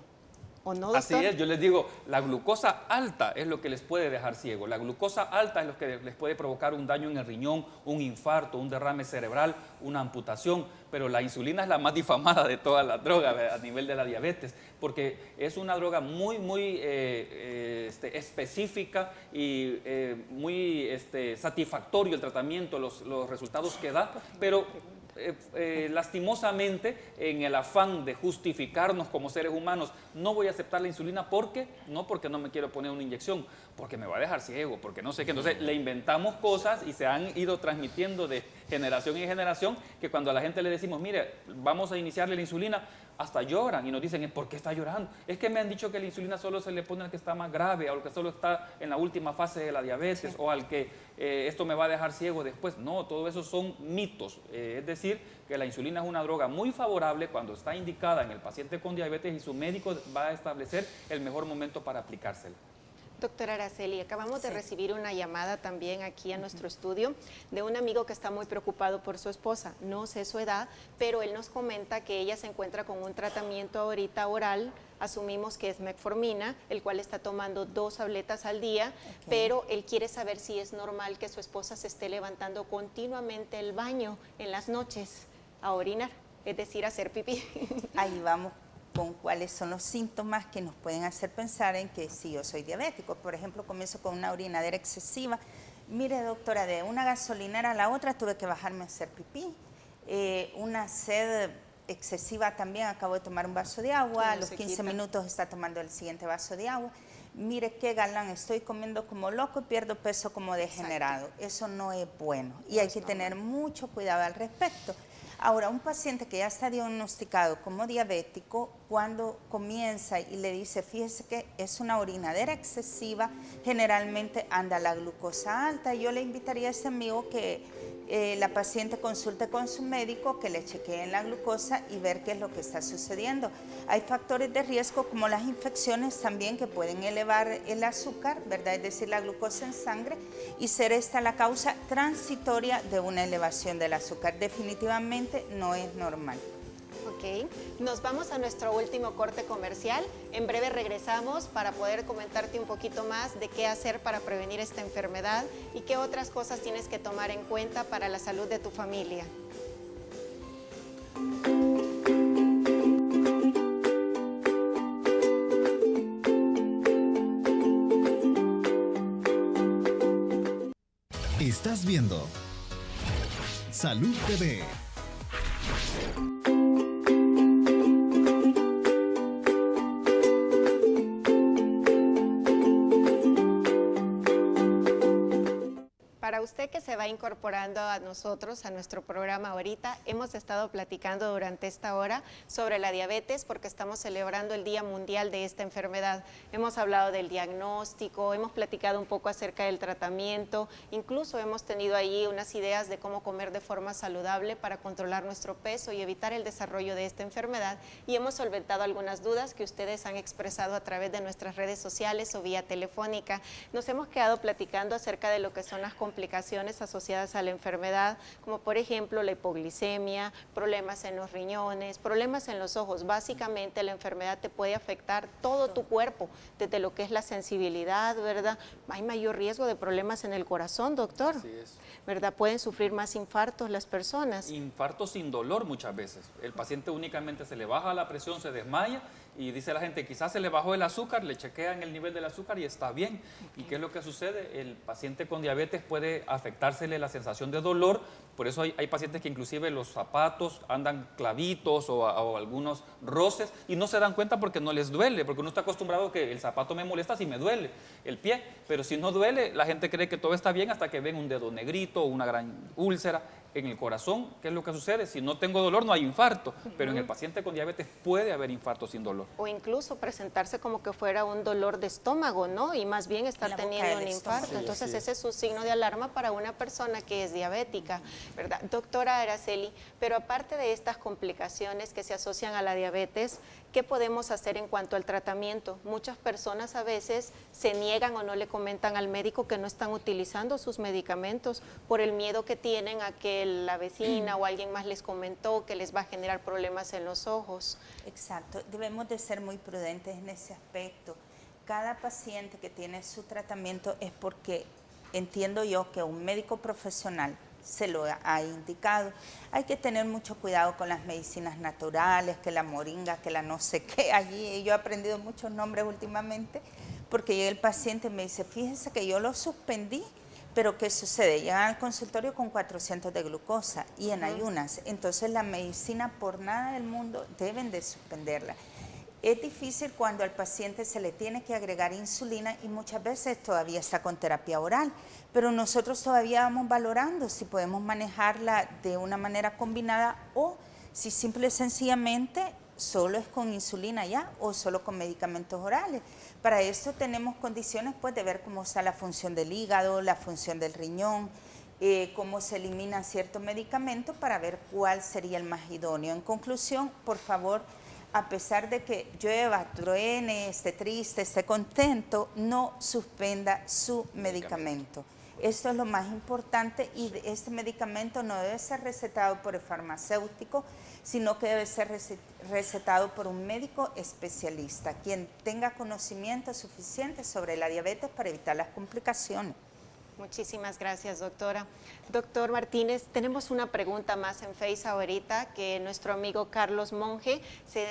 ¿O no, doctor? Así es, yo les digo, la glucosa alta es lo que les puede dejar ciego. La glucosa alta es lo que les puede provocar un daño en el riñón, un infarto, un derrame cerebral, una amputación. Pero la insulina es la más difamada de todas las drogas a nivel de la diabetes, porque es una droga muy específica y muy satisfactorio el tratamiento, los resultados que da, pero lastimosamente, en el afán de justificarnos como seres humanos, no voy a aceptar la insulina porque no me quiero poner una inyección, porque me va a dejar ciego, porque no sé qué. Entonces le inventamos cosas y se han ido transmitiendo de generación en generación, que cuando a la gente le decimos, mire, vamos a iniciarle la insulina, hasta lloran y nos dicen, ¿por qué está llorando? Es que me han dicho que la insulina solo se le pone al que está más grave, al que solo está en la última fase de la diabetes, o al que esto me va a dejar ciego después. No, todo eso son mitos. Es decir, que la insulina es una droga muy favorable cuando está indicada en el paciente con diabetes y su médico va a establecer el mejor momento para aplicársela. Doctora Araceli, acabamos de recibir una llamada también aquí a nuestro estudio de un amigo que está muy preocupado por su esposa. No sé su edad, pero él nos comenta que ella se encuentra con un tratamiento ahorita oral, asumimos que es metformina, el cual está tomando 2 tabletas al día, pero él quiere saber si es normal que su esposa se esté levantando continuamente el baño en las noches a orinar, es decir, a hacer pipí. Ahí vamos con cuáles son los síntomas que nos pueden hacer pensar en que sí, yo soy diabético. Por ejemplo, comienzo con una orinadera excesiva. Mire, doctora, de una gasolinera a la otra tuve que bajarme a hacer pipí. Una sed excesiva también, acabo de tomar un vaso de agua, a los 15 minutos está tomando el siguiente vaso de agua. Mire qué galán, estoy comiendo como loco y pierdo peso como degenerado. Eso no es bueno y hay que tener mucho cuidado al respecto. Ahora, un paciente que ya está diagnosticado como diabético, cuando comienza y le dice, fíjese que es una orinadera excesiva, generalmente anda la glucosa alta. Yo le invitaría a este amigo que la paciente consulte con su médico, que le chequeen la glucosa y ver qué es lo que está sucediendo. Hay factores de riesgo como las infecciones también que pueden elevar el azúcar, ¿verdad? Es decir, la glucosa en sangre, y ser esta la causa transitoria de una elevación del azúcar. Definitivamente no es normal. Ok, nos vamos a nuestro último corte comercial. En breve regresamos para poder comentarte un poquito más de qué hacer para prevenir esta enfermedad y qué otras cosas tienes que tomar en cuenta para la salud de tu familia. Estás viendo Salud TV. Para usted que se va incorporando a nosotros, a nuestro programa ahorita, hemos estado platicando durante esta hora sobre la diabetes porque estamos celebrando el Día Mundial de esta enfermedad. Hemos hablado del diagnóstico, hemos platicado un poco acerca del tratamiento, incluso hemos tenido ahí unas ideas de cómo comer de forma saludable para controlar nuestro peso y evitar el desarrollo de esta enfermedad, y hemos solventado algunas dudas que ustedes han expresado a través de nuestras redes sociales o vía telefónica. Nos hemos quedado platicando acerca de lo que son las complicaciones complicaciones asociadas a la enfermedad, como por ejemplo la hipoglicemia, problemas en los riñones, problemas en los ojos. Básicamente la enfermedad te puede afectar todo tu cuerpo, desde lo que es la sensibilidad, ¿verdad? Hay mayor riesgo de problemas en el corazón, doctor. Así es. ¿Verdad? Pueden sufrir más infartos las personas. Infarto sin dolor muchas veces. El paciente únicamente se le baja la presión, se desmaya y dice la gente, quizás se le bajó el azúcar, le chequean el nivel del azúcar y está bien. ¿Y qué es lo que sucede? El paciente con diabetes puede afectársele la sensación de dolor, por eso hay pacientes que inclusive los zapatos andan clavitos o algunos roces y no se dan cuenta porque no les duele, porque uno está acostumbrado que el zapato me molesta si me duele el pie, pero si no duele, la gente cree que todo está bien hasta que ven un dedo negrito o una gran úlcera en el corazón. ¿Qué es lo que sucede? Si no tengo dolor no hay infarto, pero en el paciente con diabetes puede haber infarto sin dolor. O incluso presentarse como que fuera un dolor de estómago, ¿no? Y más bien estar teniendo un infarto. Sí, entonces sí. ese es un signo de alarma para una persona que es diabética, ¿verdad? Doctora Araceli, pero aparte de estas complicaciones que se asocian a la diabetes, ¿qué podemos hacer en cuanto al tratamiento? Muchas personas a veces se niegan o no le comentan al médico que no están utilizando sus medicamentos por el miedo que tienen a que la vecina o alguien más les comentó que les va a generar problemas en los ojos. Exacto, debemos de ser muy prudentes en ese aspecto. Cada paciente que tiene su tratamiento es porque entiendo yo que un médico profesional se lo ha indicado. Hay que tener mucho cuidado con las medicinas naturales, que la moringa, que la no sé qué. Allí yo he aprendido muchos nombres últimamente, porque llega el paciente y me dice, fíjese que yo lo suspendí, pero ¿qué sucede? Llegan al consultorio con 400 de glucosa y en ayunas. Entonces la medicina por nada del mundo deben de suspenderla. Es difícil cuando al paciente se le tiene que agregar insulina y muchas veces todavía está con terapia oral, pero nosotros todavía vamos valorando si podemos manejarla de una manera combinada o si simple y sencillamente solo es con insulina ya o solo con medicamentos orales. Para esto tenemos condiciones pues de ver cómo está la función del hígado, la función del riñón, cómo se eliminan ciertos medicamentos para ver cuál sería el más idóneo. En conclusión, por favor, a pesar de que llueva, truene, esté triste, esté contento, no suspenda su medicamento. Esto es lo más importante y este medicamento no debe ser recetado por el farmacéutico, sino que debe ser recetado por un médico especialista, quien tenga conocimiento suficiente sobre la diabetes para evitar las complicaciones. Muchísimas gracias, doctora. Doctor Martínez, tenemos una pregunta más en Face ahorita, que nuestro amigo Carlos Monge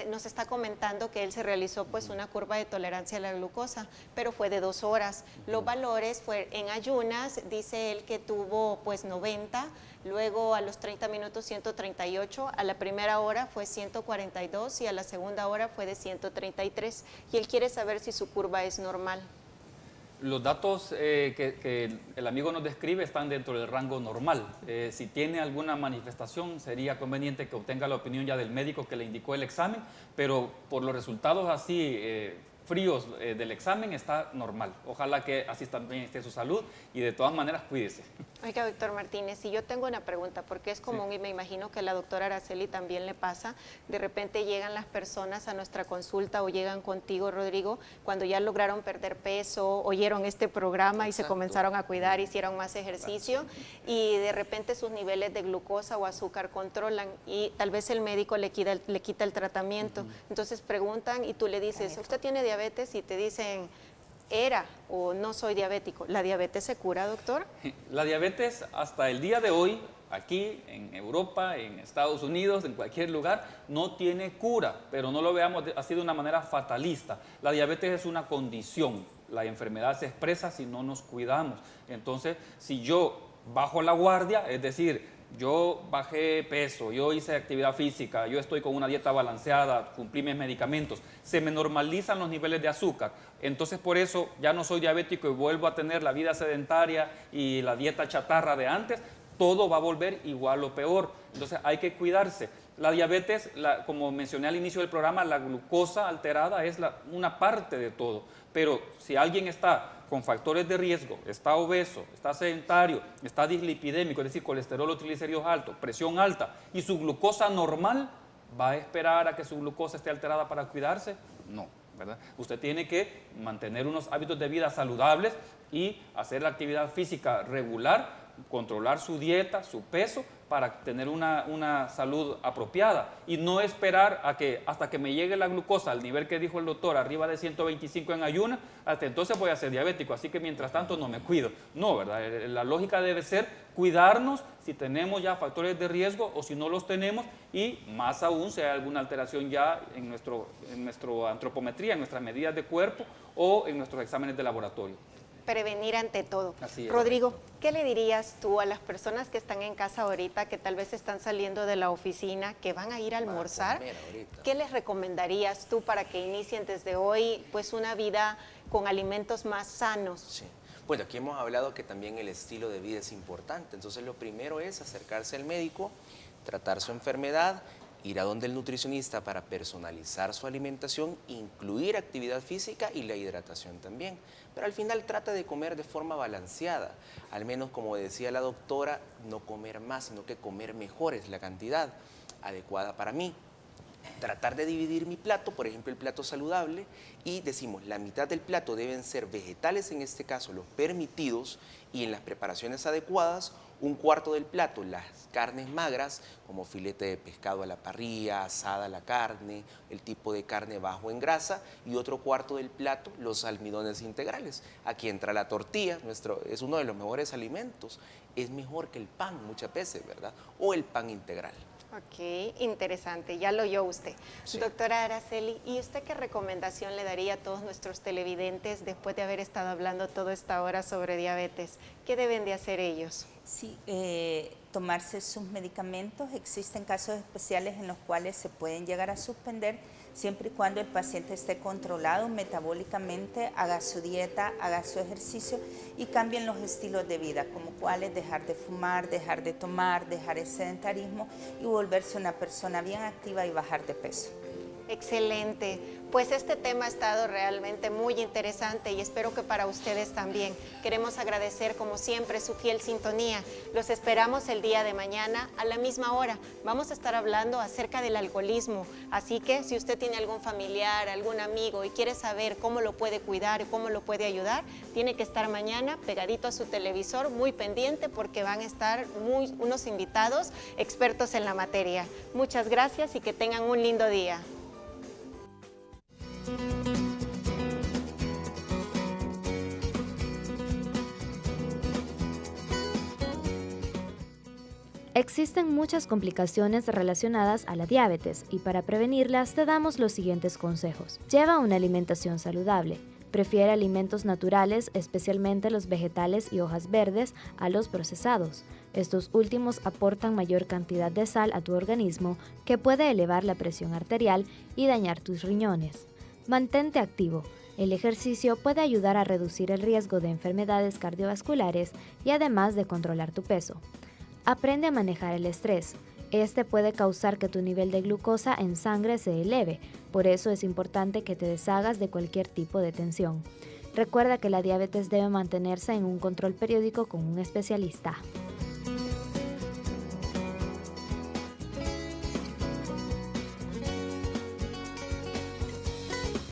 nos está comentando que él se realizó pues una curva de tolerancia a la glucosa, pero fue de 2 horas. Los valores fue en ayunas, dice él que tuvo pues 90, luego a los 30 minutos 138, a la primera hora fue 142 y a la segunda hora fue de 133. Y él quiere saber si su curva es normal. Los datos que el amigo nos describe están dentro del rango normal. Si tiene alguna manifestación, sería conveniente que obtenga la opinión ya del médico que le indicó el examen, pero por los resultados así fríos del examen está normal. Ojalá que así también esté su salud y de todas maneras cuídese. Oiga, doctor Martínez, si yo tengo una pregunta, porque es común y me imagino que a la doctora Araceli también le pasa, de repente llegan las personas a nuestra consulta o llegan contigo, Rodrigo, cuando ya lograron perder peso, oyeron este programa y se comenzaron a cuidar, hicieron más ejercicio y de repente sus niveles de glucosa o azúcar controlan y tal vez el médico le quita el tratamiento. Entonces preguntan y tú le dices, ¿usted tiene diabetes? Y te dicen, era o no soy diabético. ¿La diabetes se cura, doctor? La diabetes hasta el día de hoy, aquí en Europa, en Estados Unidos, en cualquier lugar, no tiene cura, pero no lo veamos así de una manera fatalista. La diabetes es una condición, la enfermedad se expresa si no nos cuidamos. Entonces, si yo bajo la guardia, es decir, yo bajé peso, yo hice actividad física, yo estoy con una dieta balanceada, cumplí mis medicamentos, se me normalizan los niveles de azúcar, entonces por eso ya no soy diabético y vuelvo a tener la vida sedentaria y la dieta chatarra de antes, todo va a volver igual o peor. Entonces hay que cuidarse. La diabetes, como mencioné al inicio del programa, la glucosa alterada es una parte de todo, pero si alguien está con factores de riesgo, está obeso, está sedentario, está dislipidémico, es decir, colesterol o triglicéridos altos, presión alta y su glucosa normal, ¿va a esperar a que su glucosa esté alterada para cuidarse? No, ¿verdad? Usted tiene que mantener unos hábitos de vida saludables y hacer la actividad física regular controlar su dieta, su peso, para tener una salud apropiada y no esperar hasta que me llegue la glucosa al nivel que dijo el doctor, arriba de 125 en ayuna, hasta entonces voy a ser diabético, así que mientras tanto no me cuido. No, ¿verdad? La lógica debe ser cuidarnos si tenemos ya factores de riesgo o si no los tenemos, y más aún si hay alguna alteración ya en nuestra antropometría, en nuestras medidas de cuerpo o en nuestros exámenes de laboratorio. Prevenir ante todo. Así es. Rodrigo, ¿qué le dirías tú a las personas que están en casa ahorita, que tal vez están saliendo de la oficina, que van a ir a almorzar? ¿Qué les recomendarías tú para que inicien desde hoy pues una vida con alimentos más sanos? Sí. Bueno, aquí hemos hablado que también el estilo de vida es importante. Entonces, lo primero es acercarse al médico, tratar su enfermedad, ir a donde el nutricionista para personalizar su alimentación, incluir actividad física y la hidratación también. Pero al final trata de comer de forma balanceada, al menos como decía la doctora, no comer más, sino que comer mejor es la cantidad adecuada para mí. Tratar de dividir mi plato, por ejemplo el plato saludable, y decimos la mitad del plato deben ser vegetales, en este caso los permitidos, y en las preparaciones adecuadas, un cuarto del plato las carnes magras, como filete de pescado a la parrilla, asada la carne, el tipo de carne bajo en grasa, y otro cuarto del plato los almidones integrales. Aquí entra la tortilla, es uno de los mejores alimentos, es mejor que el pan muchas veces, ¿verdad? O el pan integral. Ok, interesante, ya lo oyó usted. Sí. Doctora Araceli, ¿y usted qué recomendación le daría a todos nuestros televidentes después de haber estado hablando toda esta hora sobre diabetes? ¿Qué deben de hacer ellos? Sí, tomarse sus medicamentos. Existen casos especiales en los cuales se pueden llegar a suspender siempre y cuando el paciente esté controlado metabólicamente, haga su dieta, haga su ejercicio y cambien los estilos de vida, como cuáles dejar de fumar, dejar de tomar, dejar el sedentarismo y volverse una persona bien activa y bajar de peso. Excelente, pues este tema ha estado realmente muy interesante y espero que para ustedes también. Queremos agradecer como siempre su fiel sintonía. Los esperamos el día de mañana a la misma hora. Vamos a estar hablando acerca del alcoholismo, así que si usted tiene algún familiar, algún amigo y quiere saber cómo lo puede cuidar y cómo lo puede ayudar, tiene que estar mañana pegadito a su televisor, muy pendiente porque van a estar unos invitados expertos en la materia. Muchas gracias y que tengan un lindo día. Existen muchas complicaciones relacionadas a la diabetes y para prevenirlas te damos los siguientes consejos. Lleva una alimentación saludable. Prefiere alimentos naturales, especialmente los vegetales y hojas verdes, a los procesados. Estos últimos aportan mayor cantidad de sal a tu organismo que puede elevar la presión arterial y dañar tus riñones. Mantente activo. El ejercicio puede ayudar a reducir el riesgo de enfermedades cardiovasculares y además de controlar tu peso. Aprende a manejar el estrés. Este puede causar que tu nivel de glucosa en sangre se eleve, por eso es importante que te deshagas de cualquier tipo de tensión. Recuerda que la diabetes debe mantenerse en un control periódico con un especialista.